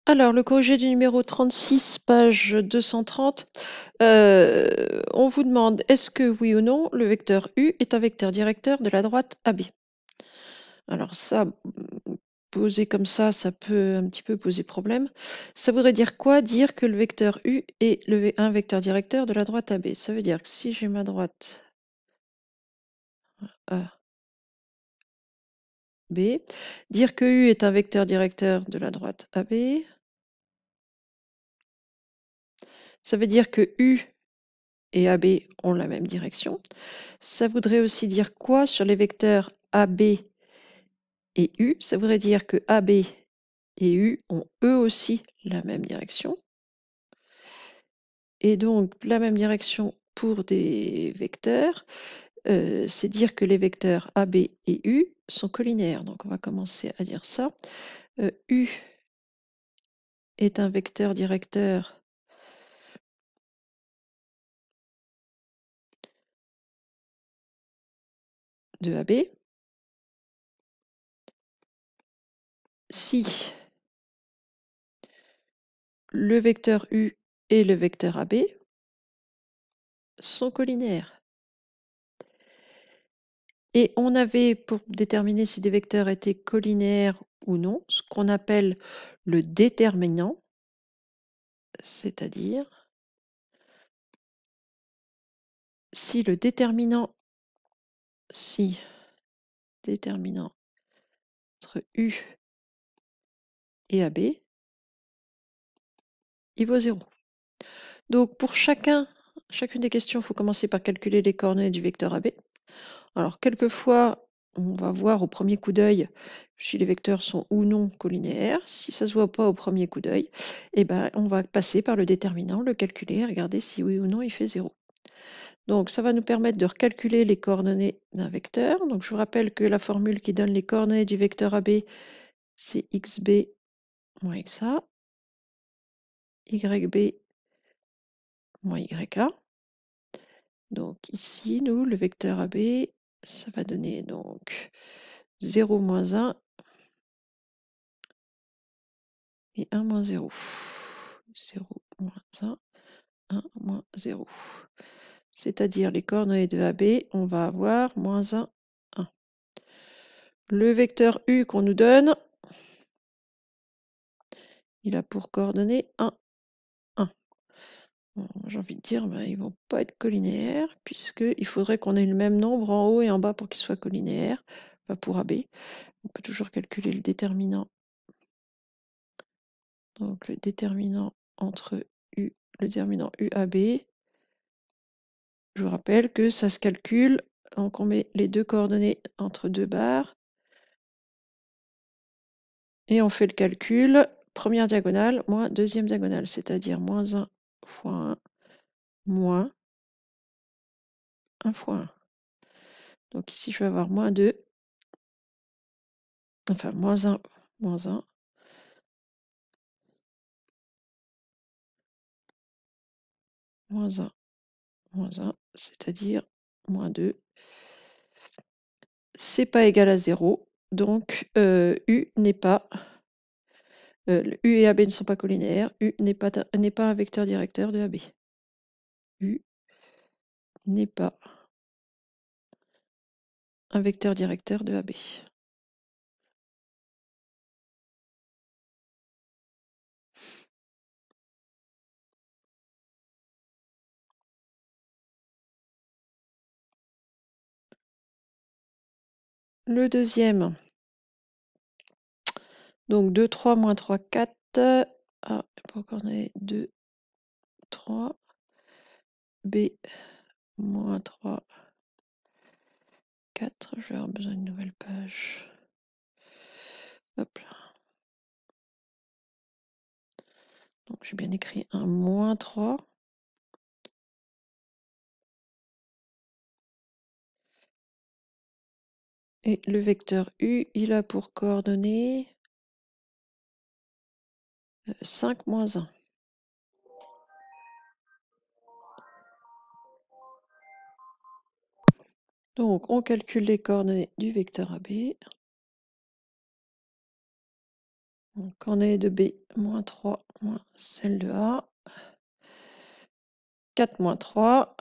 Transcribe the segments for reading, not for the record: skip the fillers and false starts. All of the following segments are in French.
Alors, le corrigé du numéro 36, page 230, on vous demande est-ce que oui ou non le vecteur U est un vecteur directeur de la droite AB? Alors ça, posé comme ça peut un petit peu poser problème. Ça voudrait dire quoi? Dire que le vecteur U est un vecteur directeur de la droite AB. Ça veut dire que si j'ai ma droite A, B, dire que U est un vecteur directeur de la droite AB, ça veut dire que U et AB ont la même direction. Ça voudrait aussi dire quoi sur les vecteurs AB et U? Ça voudrait dire que AB et U ont eux aussi la même direction. Et donc, la même direction pour des vecteurs, c'est dire que les vecteurs AB et U sont collinaires. Donc, on va commencer à dire ça. U est un vecteur directeur de AB si le vecteur U et le vecteur AB sont collinaires. Et on avait, pour déterminer si des vecteurs étaient collinaires ou non, ce qu'on appelle le déterminant, c'est-à-dire si le déterminant entre U et AB, il vaut 0. Donc pour chacune des questions, il faut commencer par calculer les coordonnées du vecteur AB. Alors quelquefois, on va voir au premier coup d'œil si les vecteurs sont ou non collinaires. Si ça ne se voit pas au premier coup d'œil, on va passer par le déterminant, le calculer et regarder si oui ou non il fait 0. Donc ça va nous permettre de recalculer les coordonnées d'un vecteur. Donc je vous rappelle que la formule qui donne les coordonnées du vecteur AB, c'est xb moins xa, yb moins yk. Donc ici, nous, le vecteur AB, ça va donner donc 0 moins 1 et 1 moins 0. 0 moins 1, 1 moins 0. C'est-à-dire les coordonnées de AB, on va avoir moins 1, 1. Le vecteur U qu'on nous donne, il a pour coordonnées 1, 1. Bon, j'ai envie de dire, ils ne vont pas être collinaires, puisqu'il faudrait qu'on ait le même nombre en haut et en bas pour qu'ils soient collinaires. Pas pour AB. On peut toujours calculer le déterminant. Donc le déterminant entre U, le déterminant UAB. Je vous rappelle que ça se calcule, donc on met les deux coordonnées entre deux barres et on fait le calcul première diagonale moins deuxième diagonale, c'est-à-dire moins 1 fois 1 moins 1 fois 1. Donc ici je vais avoir moins 2, enfin moins 1, moins 1. Moins 1, moins 1, c'est-à-dire moins 2. C'est pas égal à 0, donc U n'est pas... U et AB ne sont pas collinaires. U n'est pas un vecteur directeur de AB. U n'est pas un vecteur directeur de AB. Le deuxième, donc 2, 3, moins 3, 4. Ah, pas encore 2, 3. B, moins 3, 4. Je vais avoir besoin d'une nouvelle page. Hop là. Donc j'ai bien écrit un moins 3. Et le vecteur U, il a pour coordonnées 5 moins 1. Donc on calcule les coordonnées du vecteur AB. Donc, coordonnée de B, moins 3, moins celle de A. 4 moins 3.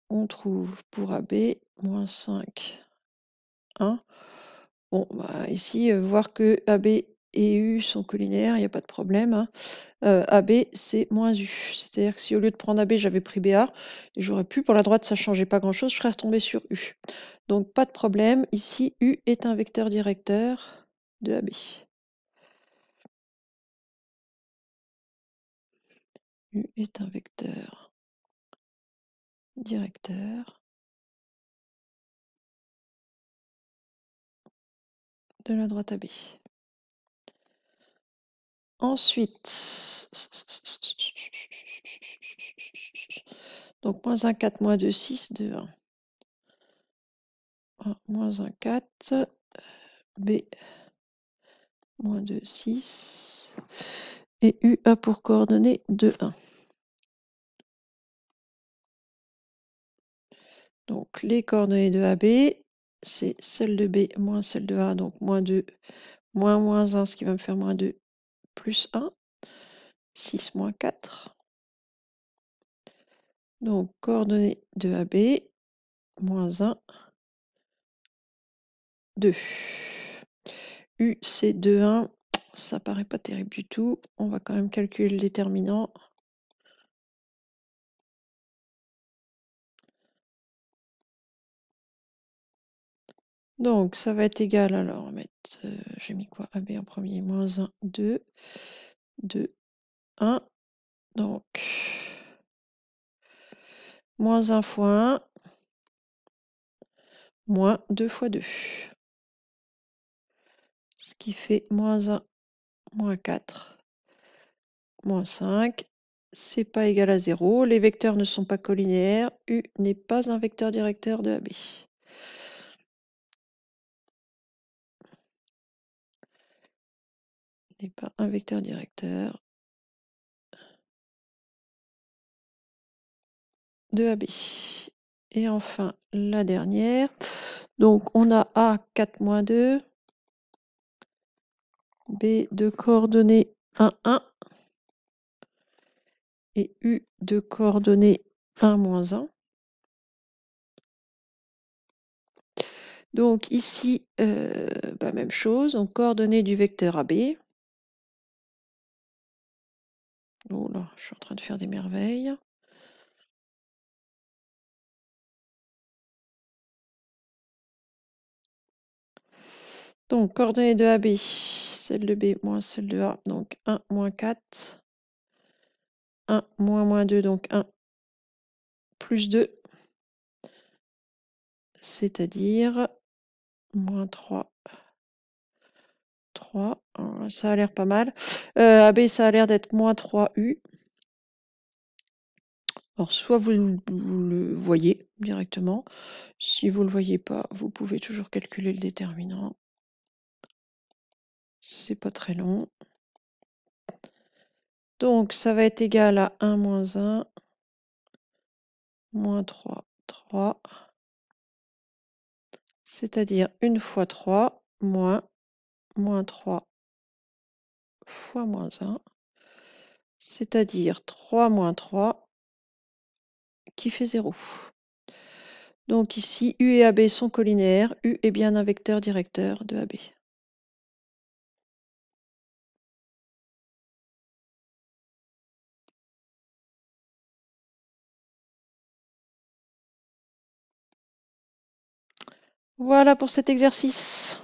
On trouve pour AB, moins 5, 1. Bon, bah, ici, voir que AB et U sont collinaires, il n'y a pas de problème, hein. AB, c'est moins U. C'est-à-dire que si au lieu de prendre AB, j'avais pris BA, j'aurais pu, pour la droite, ça ne changeait pas grand-chose, je serais retombé sur U. Donc, pas de problème. Ici, U est un vecteur directeur de AB. U est un vecteur directeur de la droite AB. Ensuite, donc moins 1, 4, moins 2, 6, 2, 1. 1, moins 1, 4, B, moins 2, 6, et U a pour coordonnée 2, 1. Donc les coordonnées de AB, c'est celle de B moins celle de A, donc moins 2, moins 1, ce qui va me faire moins 2, plus 1, 6 moins 4. Donc coordonnées de AB, moins 1, 2. U, c'est 2, 1. Ça paraît pas terrible du tout. On va quand même calculer le déterminant. Donc, ça va être égal, alors, on va mettre, j'ai mis quoi? AB en premier, moins 1, 2, 2, 1. Donc, moins 1 fois 1, moins 2 fois 2. Ce qui fait moins 1, moins 4, moins 5. C'est pas égal à 0. Les vecteurs ne sont pas collinaires. U n'est pas un vecteur directeur de AB. N'est pas un vecteur directeur de AB. Et enfin, la dernière. Donc, on a A 4 moins 2, B de coordonnées 1, 1, et U de coordonnées 1, moins 1. Donc ici, même chose, en coordonnées du vecteur AB. Oh là, je suis en train de faire des merveilles. Donc, coordonnées de AB, celle de B moins celle de A, donc 1, moins 4. 1, moins 2, donc 1, plus 2. C'est-à-dire moins 3. 3. Ça a l'air pas mal. AB, ça a l'air d'être moins 3U. Alors, soit vous le voyez directement. Si vous ne le voyez pas, vous pouvez toujours calculer le déterminant. C'est pas très long. Donc, ça va être égal à 1 moins 1, moins 3, 3. C'est-à-dire 1 fois 3, moins 3 fois moins 1. C'est-à-dire 3 moins 3, qui fait 0. Donc ici, U et AB sont collinaires. U est bien un vecteur directeur de AB. Voilà pour cet exercice.